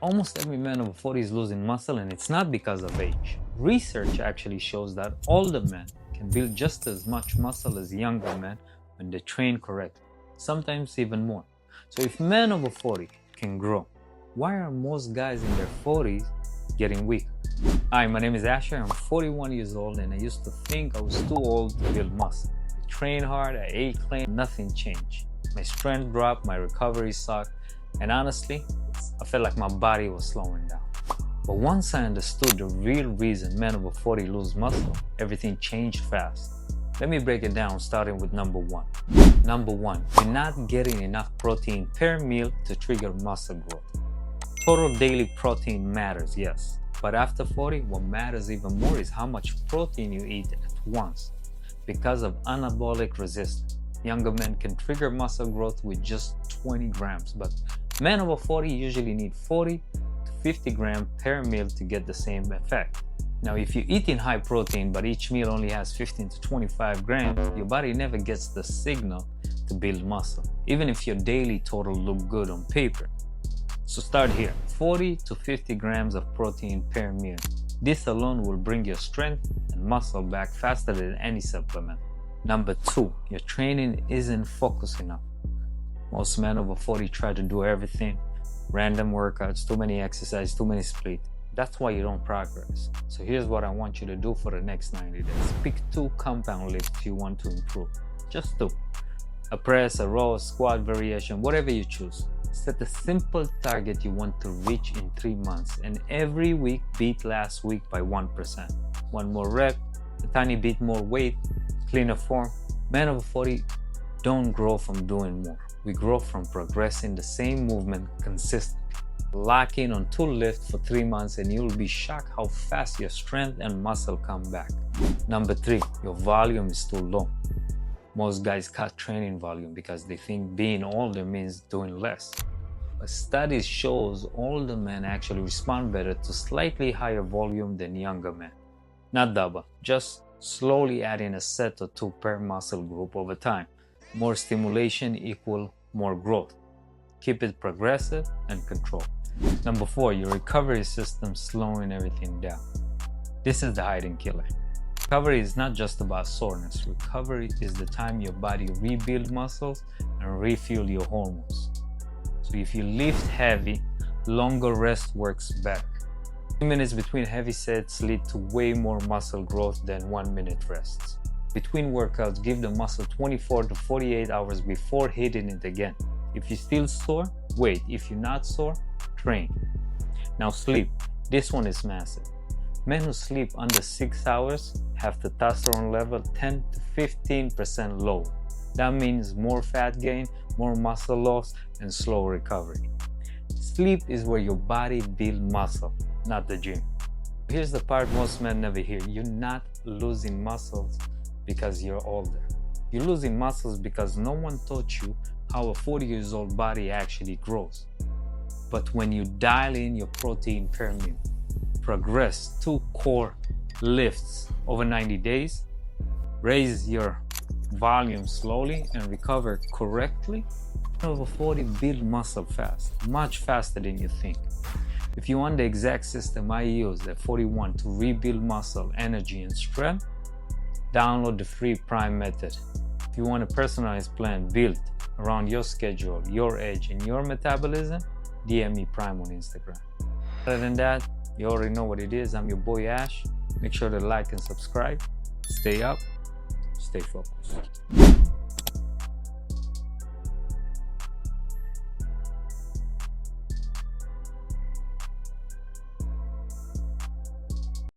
Almost every man over 40 is losing muscle, and it's not because of age. Research actually shows that older men can build just as much muscle as younger men when they train correctly, sometimes even more. So if men over 40 can grow, why are most guys in their 40s getting weak? Hi, my name is Asher. I'm 41 years old, and I used to think I was too old to build muscle. I trained hard, I ate clean, nothing changed. My strength dropped, my recovery sucked, and honestly, I felt like my body was slowing down. But once I understood the real reason men over 40 lose muscle, everything changed fast. Let me break it down, starting with number one. Number one, you're not getting enough protein per meal to trigger muscle growth. Total daily protein matters, yes. But after 40, what matters even more is how much protein you eat at once. Because of anabolic resistance, younger men can trigger muscle growth with just 20 grams, but men over 40 usually need 40 to 50 grams per meal to get the same effect. Now, if you're eating high protein, but each meal only has 15 to 25 grams, your body never gets the signal to build muscle, even if your daily total look good on paper. So start here, 40 to 50 grams of protein per meal. This alone will bring your strength and muscle back faster than any supplement. Number two, your training isn't focused enough. Most men over 40 try to do everything, random workouts, too many exercises, too many splits. That's why you don't progress. So here's what I want you to do for the next 90 days. Pick 2 compound lifts you want to improve. Just 2. A press, a row, a squat variation, whatever you choose. Set a simple target you want to reach in 3 months, and every week beat last week by 1%. 1 more rep, a tiny bit more weight, cleaner form. Men over 40 don't grow from doing more. We grow from progressing the same movement consistently. Lock in on 2 lifts for 3 months and you'll be shocked how fast your strength and muscle come back. Number 3, your volume is too low. Most guys cut training volume because they think being older means doing less. But studies shows older men actually respond better to slightly higher volume than younger men. Not double, just slowly adding a set or 2 per muscle group over time. More stimulation equal more growth. Keep it progressive and controlled. Number 4, your recovery system slowing everything down. This is the hiding killer. Recovery is not just about soreness. Recovery is the time your body rebuilds muscles and refuel your hormones. So if you lift heavy, longer rest works better. 2 minutes between heavy sets lead to way more muscle growth than 1 minute rests. Between workouts, give the muscle 24 to 48 hours before hitting it again. If you're still sore, wait. If you're not sore, train. Now sleep. This one is massive. Men who sleep under 6 hours have testosterone level 10 to 15% lower. That means more fat gain, more muscle loss, and slow recovery. Sleep is where your body builds muscle, not the gym. Here's the part most men never hear. You're not losing muscles because you're older. You're losing muscles because no one taught you how a 40-year-old body actually grows. But when you dial in your protein per meal, progress 2 core lifts over 90 days, raise your volume slowly and recover correctly, over 40 build muscle fast, much faster than you think. If you want the exact system I use at 41 to rebuild muscle, energy, and strength, download the free Prime method. If you want a personalized plan built around your schedule, your age, and your metabolism, DM me Prime on Instagram. Other than that, you already know what it is. I'm your boy Ash. Make sure to like and subscribe. Stay up, stay focused.